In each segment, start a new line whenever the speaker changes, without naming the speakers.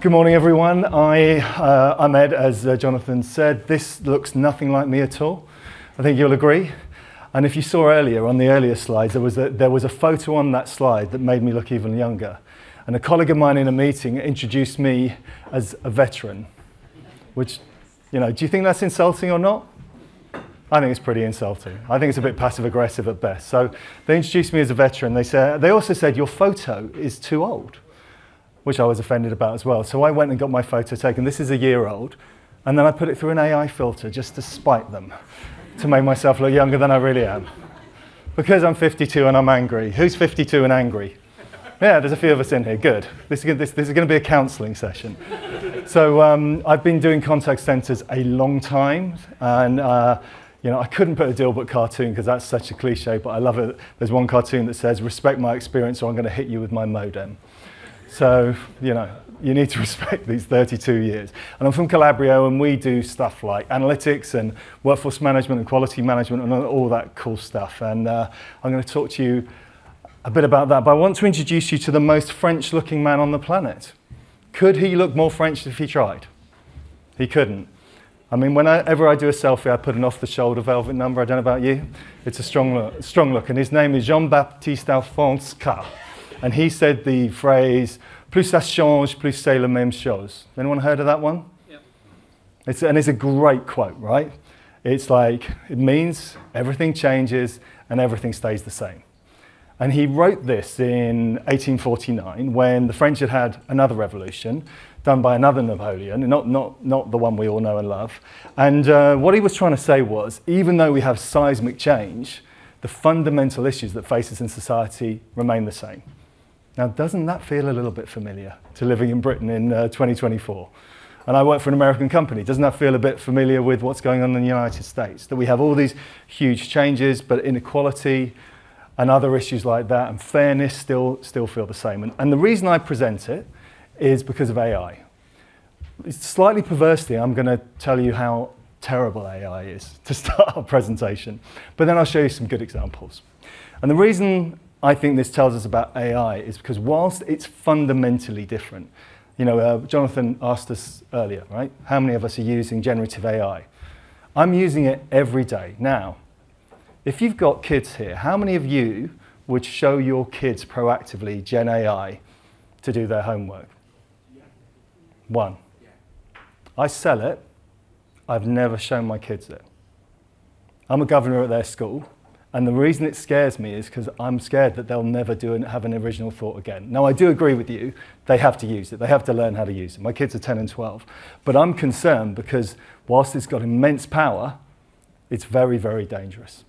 Good morning, everyone. I'm Ed, as Jonathan said. This looks nothing like me at all. I think you'll agree. And if you saw earlier, on the earlier slides, there was a photo on that slide that made me look even younger. And a colleague of mine in a meeting introduced me as a veteran, which, do you think that's insulting or not? I think it's pretty insulting. I think it's a bit passive-aggressive at best. So they introduced me as a veteran. They also said, your photo is too old, which I was offended about as well. So I went and got my photo taken. This is a year old. And then I put it through an AI filter just to spite them, to make myself look younger than I really am. Because I'm 52 and I'm angry. Who's 52 and angry? Yeah, there's a few of us in here. Good. This is going to be a counselling session. So I've been doing contact centres a long time. And I couldn't put a deal book cartoon because that's such a cliche, but I love it. There's one cartoon that says, respect my experience or I'm going to hit you with my modem. So, you need to respect these 32 years. And I'm from Calabrio, and we do stuff like analytics and workforce management and quality management and all that cool stuff. And I'm going to talk to you a bit about that. But I want to introduce you to the most French-looking man on the planet. Could he look more French if he tried? He couldn't. I mean, whenever I do a selfie, I put an off-the-shoulder velvet number. I don't know about you. It's a strong look. And his name is Jean-Baptiste Alphonse K. And he said the phrase, plus ça change, plus c'est la même chose. Anyone heard of that one? Yep. It's a great quote, right? It's like, it means everything changes and everything stays the same. And he wrote this in 1849 when the French had another revolution done by another Napoleon, not the one we all know and love. And what he was trying to say was, even though we have seismic change, the fundamental issues that face us in society remain the same. Now, doesn't that feel a little bit familiar to living in Britain in 2024? And I work for an American company. Doesn't that feel a bit familiar with what's going on in the United States? That we have all these huge changes, but inequality and other issues like that and fairness still feel the same. And the reason I present it is because of AI. Slightly perversely, I'm going to tell you how terrible AI is to start our presentation. But then I'll show you some good examples. And the reason I think this tells us about AI is because whilst it's fundamentally different, Jonathan asked us earlier, right? How many of us are using generative AI? I'm using it every day. Now, if you've got kids here, how many of you would show your kids proactively Gen AI to do their homework? Yeah. One. Yeah. I sell it. I've never shown my kids it. I'm a governor at their school. And the reason it scares me is because I'm scared that they'll never have an original thought again. Now, I do agree with you. They have to use it. They have to learn how to use it. My kids are 10 and 12. But I'm concerned because whilst it's got immense power, it's very, very dangerous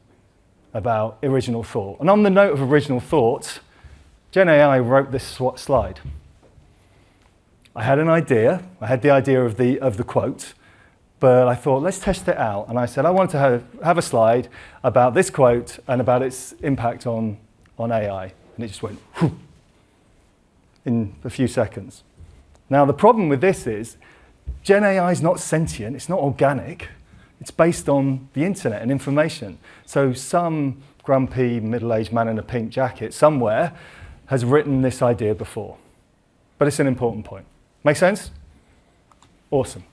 about original thought. And on the note of original thoughts, Gen AI wrote this slide. I had an idea. I had the idea of the quote. But I thought, let's test it out. And I said, I want to have a slide about this quote and about its impact on AI. And it just went whoosh, in a few seconds. Now, the problem with this is Gen AI is not sentient. It's not organic. It's based on the internet and information. So some grumpy middle-aged man in a pink jacket somewhere has written this idea before. But it's an important point. Make sense? Awesome.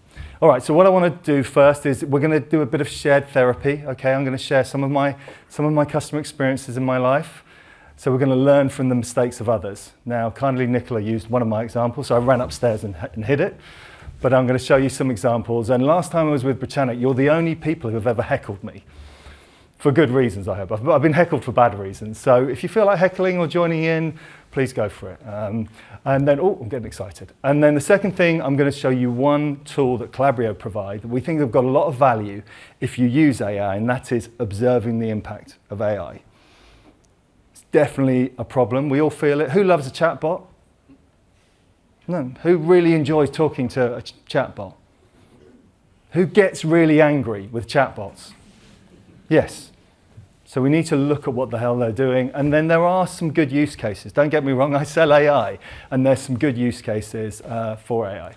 All right, so what I want to do first is we're going to do a bit of shared therapy, okay? I'm going to share some of my customer experiences in my life. So we're going to learn from the mistakes of others. Now, kindly Nicola used one of my examples, so I ran upstairs and hid it. But I'm going to show you some examples. And last time I was with Britannic, you're the only people who have ever heckled me. For good reasons, I hope. I've been heckled for bad reasons. So if you feel like heckling or joining in, please go for it. And then, I'm getting excited. And then the second thing, I'm going to show you one tool that Calabrio provide that we think have got a lot of value if you use AI, and that is observing the impact of AI. It's definitely a problem. We all feel it. Who loves a chatbot? No. Who really enjoys talking to a chatbot? Who gets really angry with chatbots? Yes. So we need to look at what the hell they're doing. And then there are some good use cases. Don't get me wrong, I sell AI. And there's some good use cases for AI.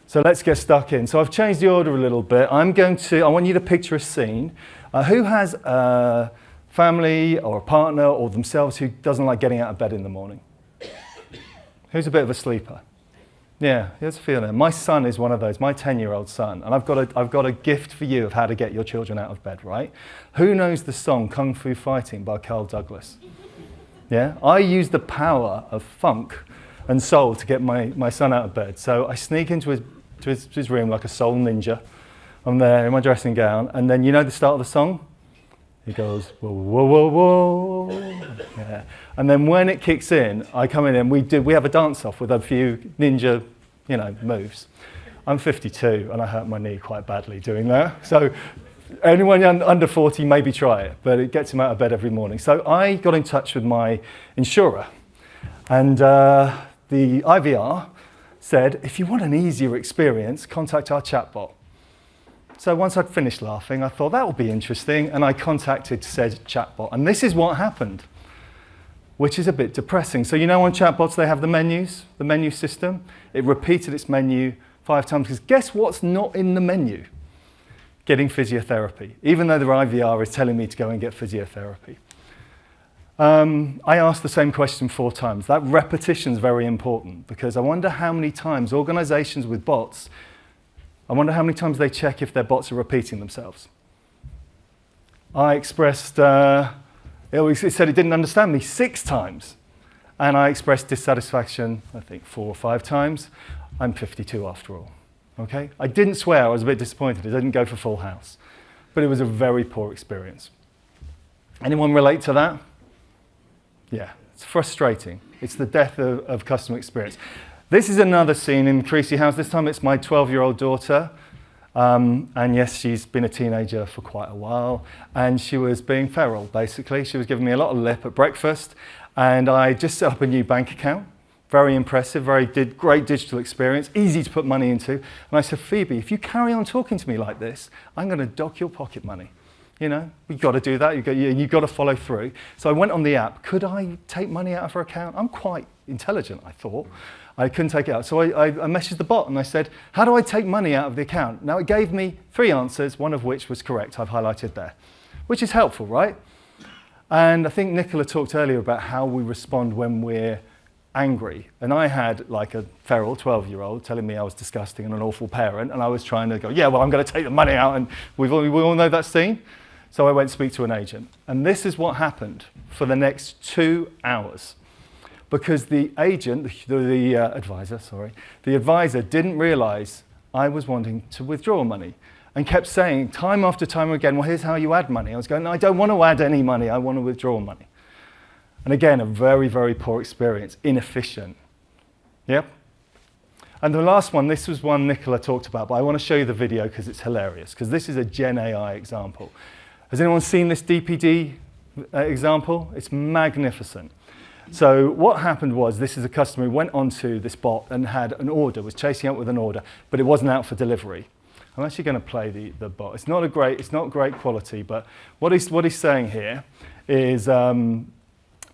So let's get stuck in. So I've changed the order a little bit. I want you to picture a scene. Who has a family or a partner or themselves who doesn't like getting out of bed in the morning? Who's a bit of a sleeper? Yeah, there's a feel there. My son is one of those, my 10-year-old son, and I've got a gift for you of how to get your children out of bed, right? Who knows the song Kung Fu Fighting by Carl Douglas? Yeah, I use the power of funk and soul to get my son out of bed. So I sneak into his room like a soul ninja. I'm there in my dressing gown, and then you know the start of the song? He goes, whoa, whoa, whoa, whoa. Yeah. And then when it kicks in, I come in and we have a dance-off with a few ninja, moves. I'm 52 and I hurt my knee quite badly doing that. So anyone under 40, maybe try it, but it gets him out of bed every morning. So I got in touch with my insurer, and the IVR said, if you want an easier experience, contact our chatbot. So once I'd finished laughing, I thought that would be interesting, and I contacted said chatbot. And this is what happened, which is a bit depressing. So on chatbots, they have the menus, the menu system. It repeated its menu 5 times, because guess what's not in the menu? Getting physiotherapy, even though the IVR is telling me to go and get physiotherapy. I asked the same question 4 times. That repetition is very important, because I wonder how many times organizations with bots, I wonder how many times they check if their bots are repeating themselves. I expressed, it said it didn't understand me 6 times. And I expressed dissatisfaction, I think 4 or 5 times. I'm 52 after all, okay? I didn't swear, I was a bit disappointed. I didn't go for full house. But it was a very poor experience. Anyone relate to that? Yeah, it's frustrating. It's the death of customer experience. This is another scene in Creasey house. This time it's my 12-year-old daughter. And yes, she's been a teenager for quite a while. And she was being feral, basically. She was giving me a lot of lip at breakfast. And I just set up a new bank account. Very impressive, great digital experience, easy to put money into. And I said, Phoebe, if you carry on talking to me like this, I'm going to dock your pocket money. You've got to do that. You've got to follow through. So I went on the app. Could I take money out of her account? I'm quite intelligent, I thought. I couldn't take it out. So I messaged the bot and I said, how do I take money out of the account? Now it gave me 3 answers, one of which was correct. I've highlighted there, which is helpful, right? And I think Nicola talked earlier about how we respond when we're angry. And I had like a feral 12-year-old telling me I was disgusting and an awful parent. And I was trying to go, yeah, well, I'm going to take the money out. And we all know that scene. So I went to speak to an agent. And this is what happened for the next 2 hours. Because the agent, the advisor didn't realize I was wanting to withdraw money and kept saying time after time again, well, here's how you add money. I was going, no, I don't want to add any money. I want to withdraw money. And again, a very, very poor experience, inefficient. Yep. And the last one, this was one Nicola talked about, but I want to show you the video because it's hilarious, because this is a Gen AI example. Has anyone seen this DPD example? It's magnificent. So what happened was, this is a customer who went onto this bot and had an order, was chasing out with an order, but it wasn't out for delivery. I'm actually going to play the bot. It's not great quality, but what he's saying here is,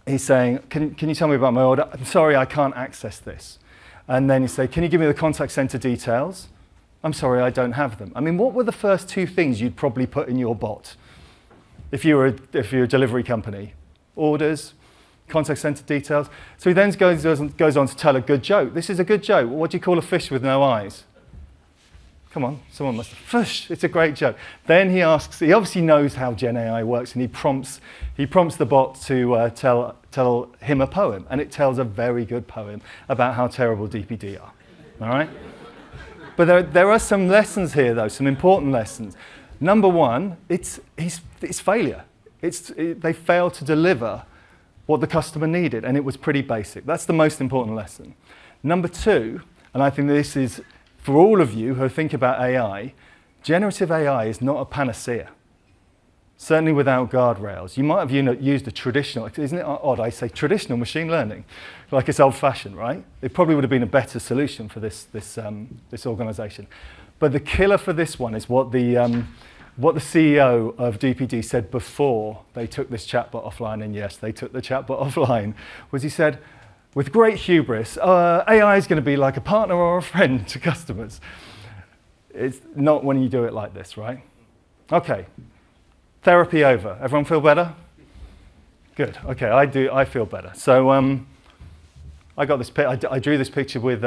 he's saying, can you tell me about my order? I'm sorry, I can't access this. And then you say, can you give me the contact center details? I'm sorry, I don't have them. I mean, what were the first 2 things you'd probably put in your bot if you're a delivery company? Orders, contact center details. So he then goes on to tell a good joke. This is a good joke. What do you call a fish with no eyes? Come on, someone must have. Fish, it's a great joke. Then he obviously knows how Gen AI works, and he prompts the bot to tell him a poem, and it tells a very good poem about how terrible DPD are. All right? But there are some lessons here, though, some important lessons. Number 1, it's failure. They failed to deliver what the customer needed, and it was pretty basic. That's the most important lesson. Number 2, and I think this is for all of you who think about AI, generative AI is not a panacea. Certainly without guardrails. You might have used a traditional, isn't it odd I say traditional machine learning, like it's old-fashioned, right? It probably would have been a better solution for this organization. But the killer for this one is what the CEO of DPD said before they took this chatbot offline, and yes, they took the chatbot offline, was he said, with great hubris, AI is going to be like a partner or a friend to customers. It's not when you do it like this, right? Okay, therapy over. Everyone feel better? Good, okay, I feel better. So I got this. I drew this picture with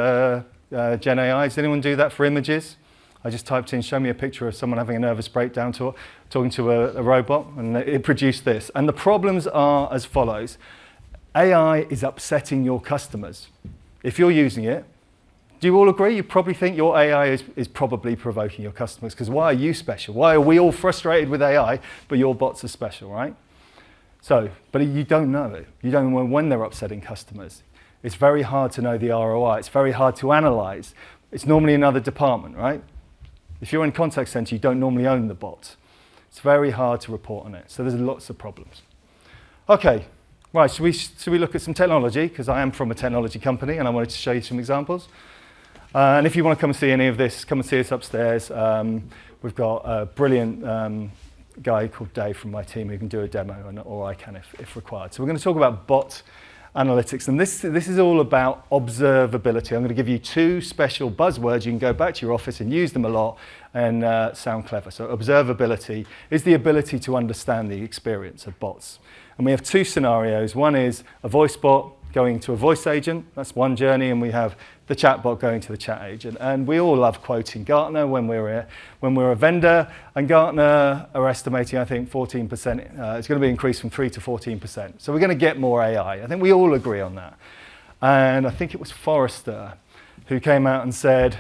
Gen AI. Does anyone do that for images? I just typed in, show me a picture of someone having a nervous breakdown talking to a robot, and it produced this. And the problems are as follows. AI is upsetting your customers. If you're using it, do you all agree? You probably think your AI is probably provoking your customers, because why are you special? Why are we all frustrated with AI, but your bots are special, right? So, but you don't know it. You don't know when they're upsetting customers. It's very hard to know the ROI. It's very hard to analyze. It's normally another department, right? If you're in contact center, you don't normally own the bot. It's very hard to report on it. So there's lots of problems. Okay, right, should we look at some technology? Because I am from a technology company and I wanted to show you some examples. And if you want to come and see any of this, come and see us upstairs. We've got a brilliant guy called Dave from my team who can do a demo, or I can if required. So we're going to talk about bot analytics, and this is all about observability. I'm going to give you two special buzzwords. You can go back to your office and use them a lot and sound clever. So observability is the ability to understand the experience of bots. And we have two scenarios. One is a voice bot going to a voice agent. That's one journey, and we have the chatbot going to the chat agent. And we all love quoting Gartner when we're a vendor, and Gartner are estimating, I think, 14%. It's going to be increased from 3 to 14%. So we're going to get more AI. I think we all agree on that. And I think it was Forrester who came out and said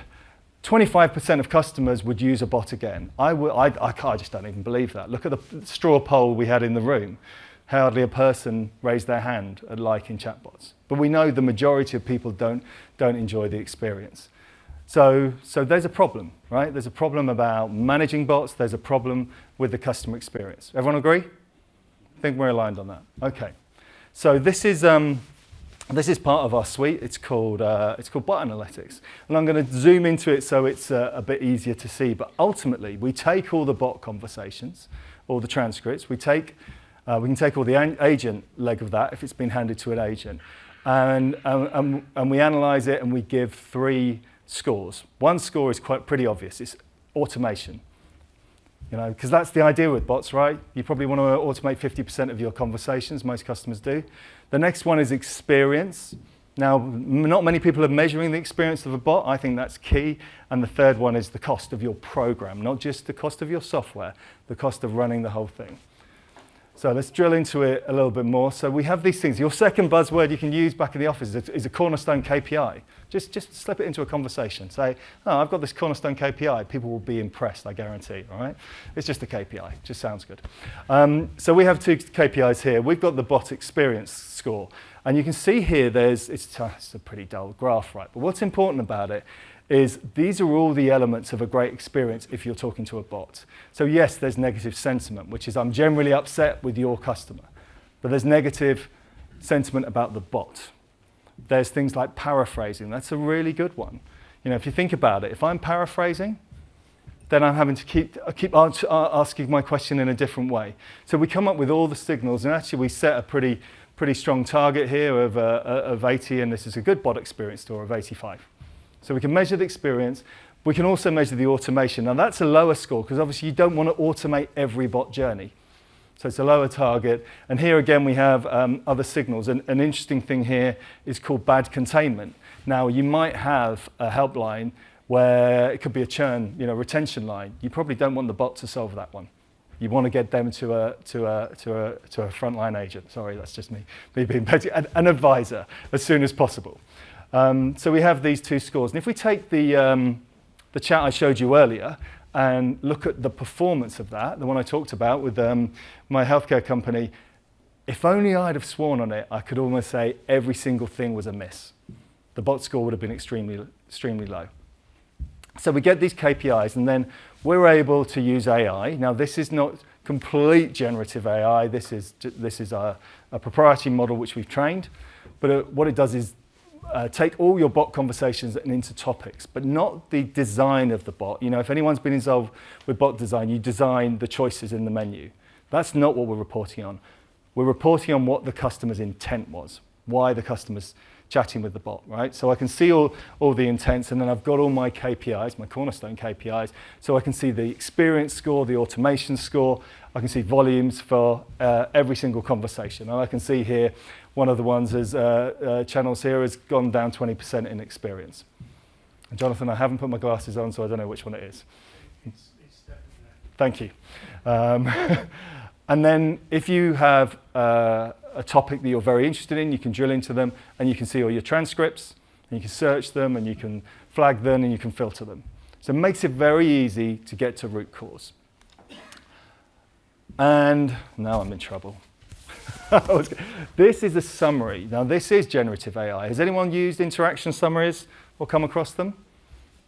25% of customers would use a bot again. I just don't even believe that. Look at the straw poll we had in the room. Hardly a person raised their hand at liking chatbots. But we know the majority of people don't enjoy the experience. So there's a problem, right? There's a problem about managing bots. There's a problem with the customer experience. Everyone agree? I think we're aligned on that. Okay. So this is part of our suite. It's called Bot Analytics. And I'm going to zoom into it so it's a bit easier to see. But ultimately, we take all the bot conversations, all the transcripts. We can take all the agent leg of that if it's been handed to an agent. And we analyze it and we give 3 scores. One score is pretty obvious. It's automation. Because that's the idea with bots, right? You probably want to automate 50% of your conversations. Most customers do. The next one is experience. Now, not many people are measuring the experience of a bot. I think that's key. And the third one is the cost of your program, not just the cost of your software, the cost of running the whole thing. So let's drill into it a little bit more. So we have these things. Your second buzzword you can use back in the office is a cornerstone KPI. Just slip it into a conversation. Say, oh, I've got this cornerstone KPI. People will be impressed, I guarantee, all right? It's just a KPI. It just sounds good. So we have 2 KPIs here. We've got the bot experience score. And you can see here it's a pretty dull graph, right? But what's important about it is these are all the elements of a great experience if you're talking to a bot. So yes, there's negative sentiment, which is I'm generally upset with your customer. But there's negative sentiment about the bot. There's things like paraphrasing. That's a really good one. If you think about it, if I'm paraphrasing, then I'm having to keep asking my question in a different way. So we come up with all the signals, and actually we set a pretty strong target here of 80, and this is a good bot experience score of 85. So we can measure the experience. We can also measure the automation. Now that's a lower score because obviously you don't want to automate every bot journey. So it's a lower target. And here again we have other signals. An interesting thing here is called bad containment. Now you might have a helpline where it could be a churn, retention line. You probably don't want the bot to solve that one. You want to get them to a frontline agent. Sorry, that's just me being petty. An advisor as soon as possible. So we have these 2 scores. And if we take the chat I showed you earlier and look at the performance of that, the one I talked about with my healthcare company, if only I'd have sworn on it, I could almost say every single thing was a miss. The bot score would have been extremely low. So we get these KPIs, and then we're able to use AI. Now, this is not complete generative AI. This is a proprietary model which we've trained. But what it does is take all your bot conversations and into topics, but not the design of the bot. If anyone's been involved with bot design, you design the choices in the menu. That's not what we're reporting on. We're reporting on what the customer's intent was, why the customer's chatting with the bot, right? So I can see all the intents, and then I've got all my KPIs, my cornerstone KPIs, so I can see the experience score, the automation score, I can see volumes for every single conversation. And I can see here, one of the ones is channels here has gone down 20% in experience. And Jonathan, I haven't put my glasses on, so I don't know which one it is.
It's definitely there.
Thank you. And then if you have a topic that you're very interested in, you can drill into them and you can see all your transcripts, and you can search them and you can flag them and you can filter them. So it makes it very easy to get to root cause. And now I'm in trouble. This is a summary. Now this is generative AI. Has anyone used interaction summaries or come across them?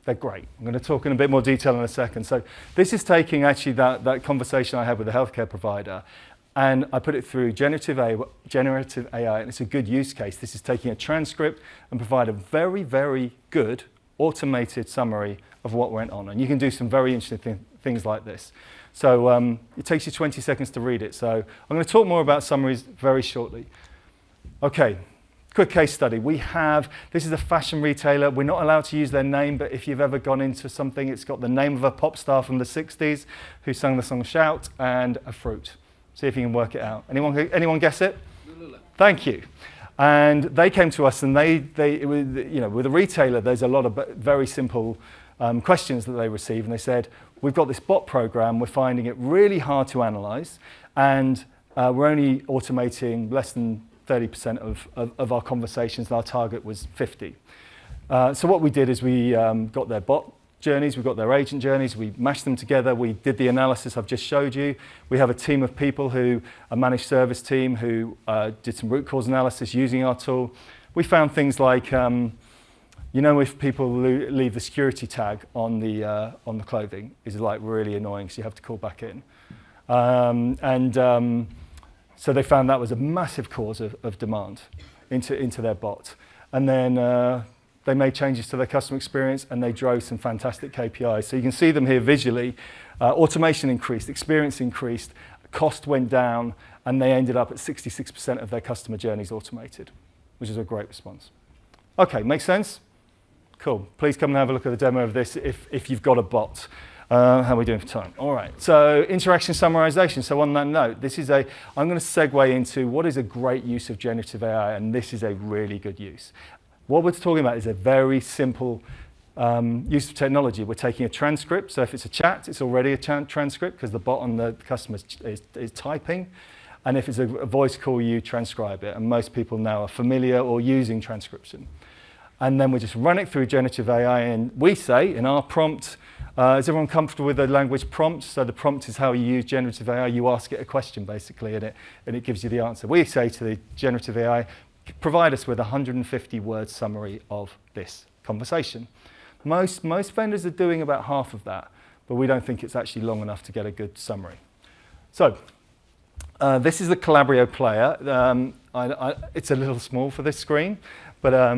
They're great. I'm going to talk in a bit more detail in a second. So this is taking actually that conversation I had with the healthcare provider, and I put it through generative AI, and it's a good use case. This is taking a transcript and provide a very, very good automated summary of what went on. And you can do some very interesting things like this. So it takes you 20 seconds to read it. So I'm going to talk more about summaries very shortly. Okay. Quick case study. This is a fashion retailer. We're not allowed to use their name, but if you've ever gone into something, it's got the name of a pop star from the 60s who sang the song Shout and a fruit. See if you can work it out. Anyone guess it?
Lula.
Thank you. And they came to us, and with a retailer, there's a lot of very simple questions that they receive, and they said, we've got this bot program, we're finding it really hard to analyze, and we're only automating less than 30% of our conversations, and our target was 50. So what we did is we got their bot journeys, we got their agent journeys, we mashed them together, we did the analysis I've just showed you. We have a team of people a managed service team who did some root cause analysis using our tool. We found things like, if people leave the security tag on the clothing, is like really annoying, so you have to call back in. So they found that was a massive cause of demand into their bot. And then they made changes to their customer experience, and they drove some fantastic KPIs. So you can see them here visually. Automation increased, experience increased, cost went down, and they ended up at 66% of their customer journeys automated, which is a great response. Okay, makes sense? Cool. Please come and have a look at the demo of this if you've got a bot. How are we doing for time? All right, so interaction summarization. So on that note, I'm going to segue into what is a great use of generative AI, and this is a really good use. What we're talking about is a very simple use of technology. We're taking a transcript, so if it's a chat, it's already a transcript because the bot on the customer is typing. And if it's a voice call, you transcribe it, and most people now are familiar or using transcription. And then we just run it through generative AI, and we say in our prompt, is everyone comfortable with the language prompt? So the prompt is how you use generative AI. You ask it a question, basically, and it gives you the answer. We say to the generative AI, provide us with a 150-word summary of this conversation. Most vendors are doing about half of that, but we don't think it's actually long enough to get a good summary. So this is the Calabrio player. It's a little small for this screen, but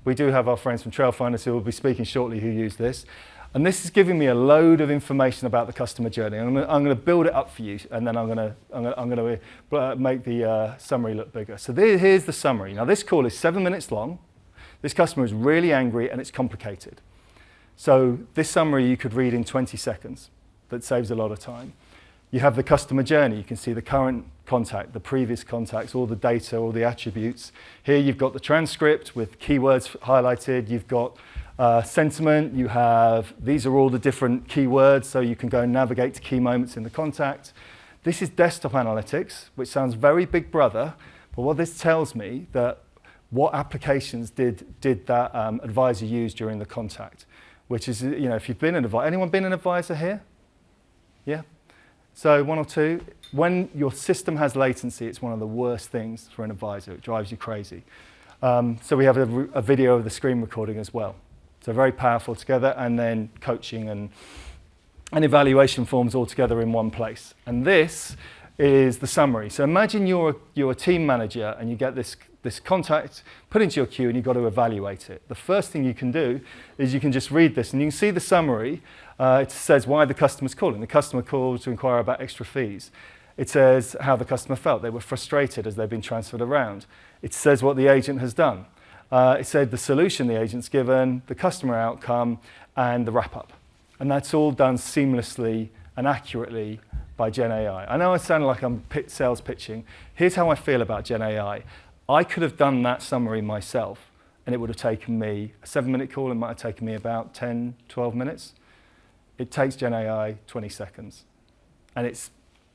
we do have our friends from Trailfinders who will be speaking shortly who use this. And this is giving me a load of information about the customer journey. I'm going to build it up for you, and then I'm going to make the summary look bigger. So here's the summary. Now this call is 7 minutes long. This customer is really angry, and it's complicated. So this summary you could read in 20 seconds. That saves a lot of time. You have the customer journey. You can see the current contact, the previous contacts, all the data, all the attributes. Here you've got the transcript with keywords highlighted. You've got sentiment. These are all the different keywords, so you can go and navigate to key moments in the contact. This is desktop analytics, which sounds very Big Brother, but what this tells me that what applications did that advisor use during the contact, which is, if you've been an advisor, anyone been an advisor here? Yeah? So one or two. When your system has latency, it's one of the worst things for an advisor. It drives you crazy. So we have a video of the screen recording as well. So very powerful together, and then coaching and evaluation forms all together in one place. And this is the summary. So imagine you're a team manager and you get this contact put into your queue and you've got to evaluate it. The first thing you can do is you can just read this, and you can see the summary. It says why the customer's calling. The customer called to inquire about extra fees. It says how the customer felt. They were frustrated as they've been transferred around. It says what the agent has done. It said the solution the agent's given, the customer outcome, and the wrap-up. And that's all done seamlessly and accurately by Gen AI. I know I sound like I'm sales pitching. Here's how I feel about Gen AI. I could have done that summary myself, and it would have taken me a 7-minute call, it might have taken me about 10, 12 minutes. It takes Gen AI 20 seconds. And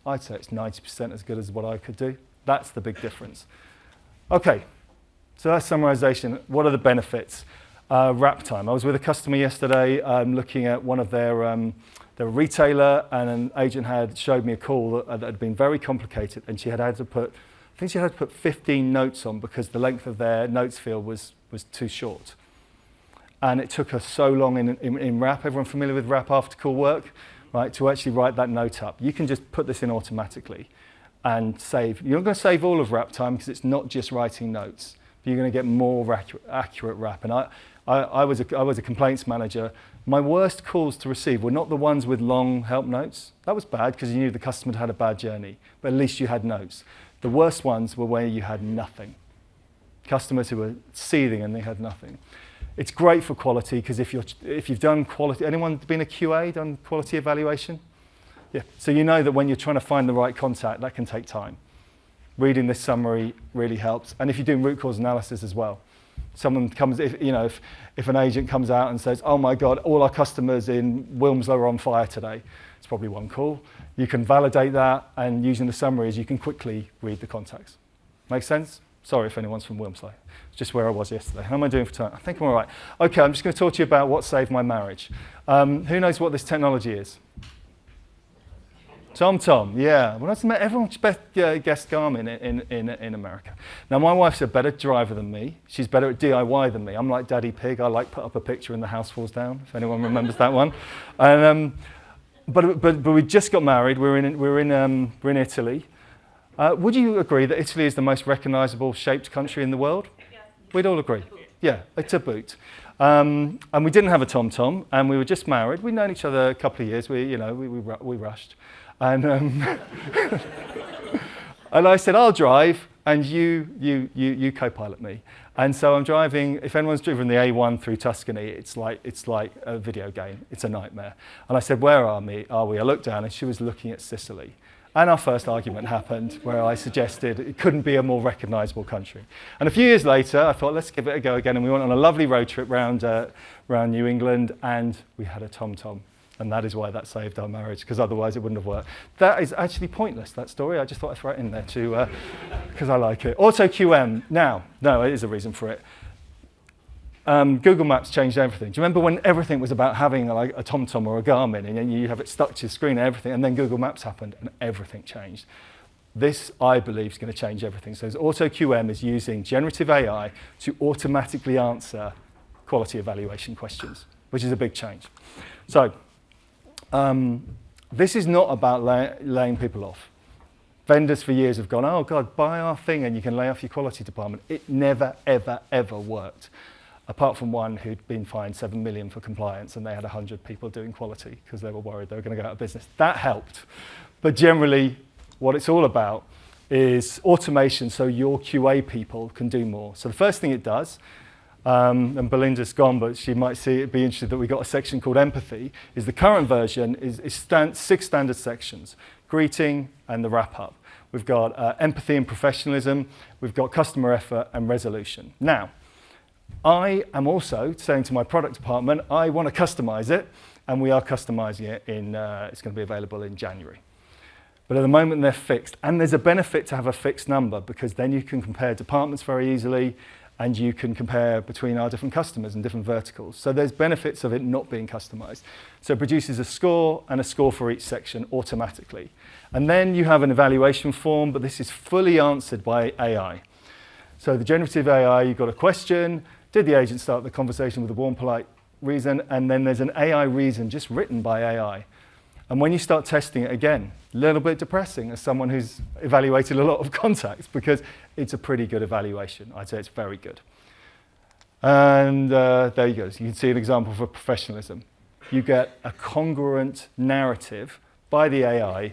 I'd say it's 90% as good as what I could do. That's the big difference. Okay, so that's summarization. What are the benefits? Wrap time. I was with a customer yesterday looking at one of their retailer, and an agent had showed me a call that had been very complicated, and she had to put 15 notes on because the length of their notes field was too short. And it took her so long in wrap. Everyone familiar with wrap after call work? Right, to actually write that note up. You can just put this in automatically and save. You're not going to save all of wrap time because it's not just writing notes. But you're going to get more accurate wrap. And I was a complaints manager. My worst calls to receive were not the ones with long help notes. That was bad because you knew the customer had a bad journey, but at least you had notes. The worst ones were where you had nothing. Customers who were seething and they had nothing. It's great for quality because if you've done quality, anyone been a QA, done quality evaluation? Yeah, so you know that when you're trying to find the right contact, that can take time. Reading this summary really helps. And if you're doing root cause analysis as well, someone comes, if an agent comes out and says, oh my God, all our customers in Wilmslow are on fire today, it's probably one call. You can validate that, and using the summaries, you can quickly read the contacts. Make sense? Sorry if anyone's from Wilmslow. It's just where I was yesterday. How am I doing for time? I think I'm all right. Okay, I'm just going to talk to you about what saved my marriage. Who knows what this technology is? TomTom, yeah. Well, everyone guessed Garmin in America. Now, my wife's a better driver than me. She's better at DIY than me. I'm like Daddy Pig. I like put up a picture and the house falls down, if anyone remembers that one. And, but we just got married. We're in Italy. Would you agree that Italy is the most recognisable shaped country in the world? Yeah. We'd all agree. Yeah, it's a boot. And we didn't have a TomTom, and we were just married. We'd known each other a couple of years. We rushed. And, and I said, I'll drive, and you co-pilot me. And so I'm driving. If anyone's driven the A1 through Tuscany, it's like a video game. It's a nightmare. And I said, where are we? I looked down, and she was looking at Sicily. And our first argument happened where I suggested it couldn't be a more recognisable country. And a few years later, I thought, let's give it a go again. And we went on a lovely road trip round New England, and we had a TomTom. And that is why that saved our marriage, because otherwise it wouldn't have worked. That is actually pointless, that story. I just thought I'd throw it in there too, because I like it. AutoQM, now, no, it is a reason for it. Google Maps changed everything. Do you remember when everything was about having a TomTom or a Garmin, and then you have it stuck to your screen and everything, and then Google Maps happened and everything changed? This, I believe, is going to change everything. So AutoQM is using generative AI to automatically answer quality evaluation questions, which is a big change. So this is not about laying people off. Vendors for years have gone, oh God, buy our thing and you can lay off your quality department. It never, ever, ever worked. Apart from one who'd been fined 7 million for compliance, and they had 100 people doing quality because they were worried they were going to go out of business. That helped. But generally, what it's all about is automation so your QA people can do more. So the first thing it does, and Belinda's gone, but she might be interested that we got a section called empathy, is the current version is 6 standard sections: greeting and the wrap-up. We've got empathy and professionalism, we've got customer effort and resolution. Now, I am also saying to my product department, I want to customize it, and we are customizing it it's going to be available in January. But at the moment they're fixed, and there's a benefit to have a fixed number because then you can compare departments very easily, and you can compare between our different customers and different verticals. So there's benefits of it not being customized. So it produces a score and a score for each section automatically. And then you have an evaluation form, but this is fully answered by AI. So the generative AI, you've got a question. Did the agent start the conversation with a warm, polite reason? And then there's an AI reason just written by AI. And when you start testing it again, a little bit depressing as someone who's evaluated a lot of contacts, because it's a pretty good evaluation. I'd say it's very good. And there you go. So you can see an example for professionalism. You get a congruent narrative by the AI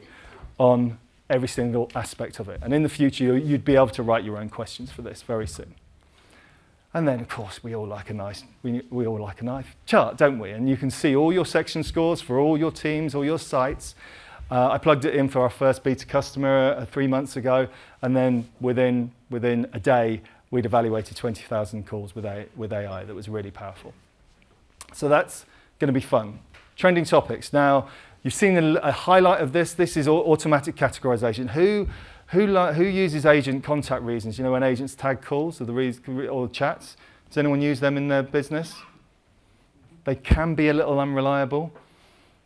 on every single aspect of it. And in the future, you'd be able to write your own questions for this very soon. And then, of course, we all like a nice chart, don't we? And you can see all your section scores for all your teams, all your sites. I plugged it in for our first beta customer 3 months ago, and then within a day, we'd evaluated 20,000 calls with AI that was really powerful. So that's going to be fun. Trending topics. Now, you've seen a highlight of this. This is automatic categorisation. Who uses agent contact reasons? You know, when agents tag calls or chats? Does anyone use them in their business? They can be a little unreliable.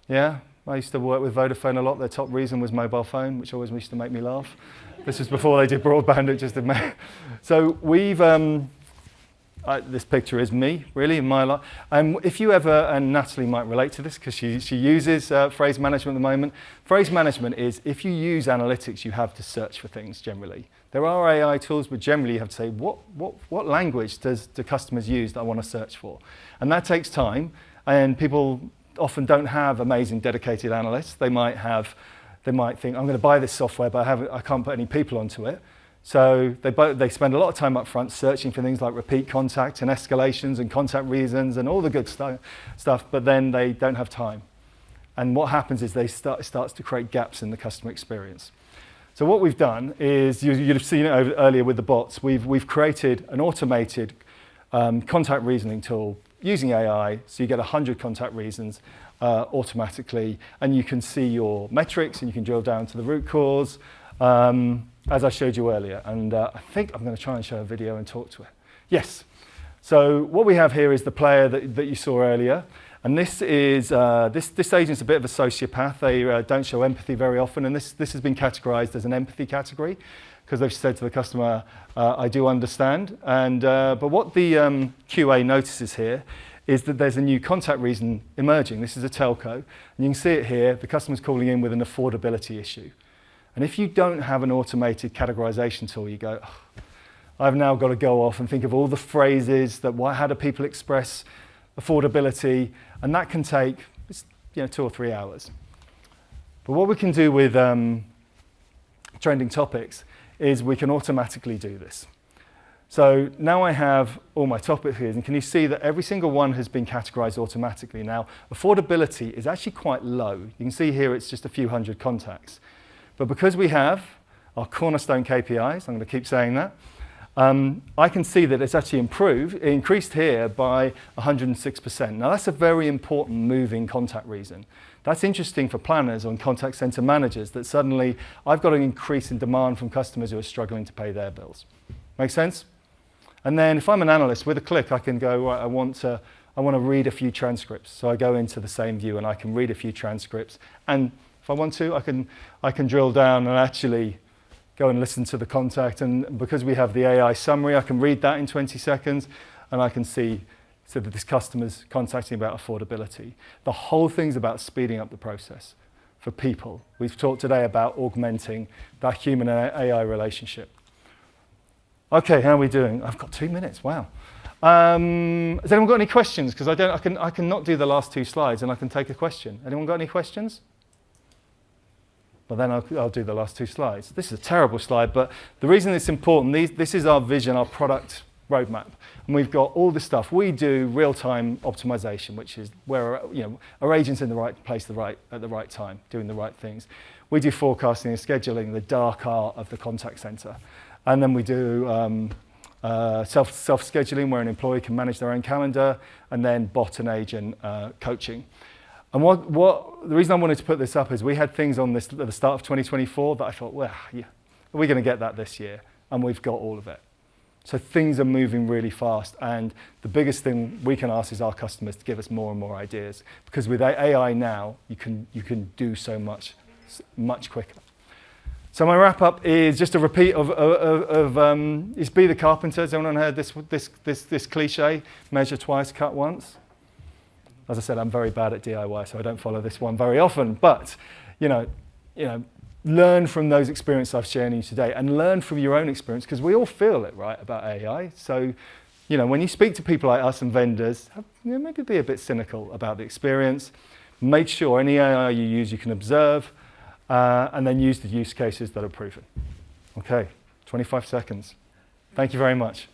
Yeah? I used to work with Vodafone a lot. Their top reason was mobile phone, which always used to make me laugh. This was before they did broadband. It just didn't make. So we've, this picture is me, really, in my life. If you ever, and Natalie might relate to this because she uses phrase management at the moment. Phrase management is if you use analytics, you have to search for things generally. There are AI tools, but generally you have to say, what language do customers use that I want to search for? And that takes time, and people often don't have amazing dedicated analysts. They might think, I'm going to buy this software, but I can't put any people onto it. So they spend a lot of time up front searching for things like repeat contacts and escalations and contact reasons and all the good stuff, but then they don't have time. And what happens is it starts to create gaps in the customer experience. So what we've done is, you'd have seen it earlier with the bots, we've created an automated contact reasoning tool using AI, so you get 100 contact reasons automatically, and you can see your metrics and you can drill down to the root cause, as I showed you earlier. And I think I'm going to try and show a video and talk to it. Yes. So what we have here is the player that you saw earlier. And this is, this agent's a bit of a sociopath. They don't show empathy very often. And this has been categorized as an empathy category because they've said to the customer, I do understand. And, but what the QA notices here is that there's a new contact reason emerging. This is a telco. And you can see it here. The customer's calling in with an affordability issue. And if you don't have an automated categorization tool, you go, oh, I've now got to go off and think of all the phrases that, how do people express affordability? And that can take 2 or 3 hours. But what we can do with trending topics is we can automatically do this. So now I have all my topics here, and can you see that every single one has been categorized automatically? Now, affordability is actually quite low. You can see here it's just a few hundred contacts. But because we have our cornerstone KPIs, I'm going to keep saying that, I can see that it's actually increased here by 106%. Now that's a very important moving contact reason. That's interesting for planners and contact center managers, that suddenly I've got an increase in demand from customers who are struggling to pay their bills. Make sense? And then if I'm an analyst, with a click I can go, right, I want to read a few transcripts. So I go into the same view and I can read a few transcripts. And if I want to, I can drill down and actually go and listen to the contact. And because we have the AI summary, I can read that in 20 seconds and I can see so that this customer's contacting about affordability. The whole thing's about speeding up the process for people. We've talked today about augmenting that human and AI relationship. Okay, how are we doing? I've got 2 minutes, wow. Has anyone got any questions? Because I can not do the last 2 slides and I can take a question. Anyone got any questions? Well, then I'll do the last 2 slides. This is a terrible slide, but the reason it's important, this is our vision, our product roadmap. And we've got all this stuff. We do real-time optimization, which is where our agent's in the right place at the right time, doing the right things. We do forecasting and scheduling, the dark art of the contact center. And then we do self-scheduling, where an employee can manage their own calendar, and then bot and agent coaching. And the reason I wanted to put this up is we had things on this at the start of 2024 that I thought, well, yeah, are we going to get that this year? And we've got all of it. So things are moving really fast. And the biggest thing we can ask is our customers to give us more and more ideas. Because with AI now, you can do so much quicker. So my wrap up is just a repeat of is be the carpenter. Has anyone heard this cliche? Measure twice, cut once. As I said, I'm very bad at DIY, so I don't follow this one very often. But learn from those experiences I've shared with you today, and learn from your own experience, because we all feel it, right, about AI. So, when you speak to people like us and vendors, maybe be a bit cynical about the experience. Make sure any AI you use, you can observe, and then use the use cases that are proven. Okay, 25 seconds. Thank you very much.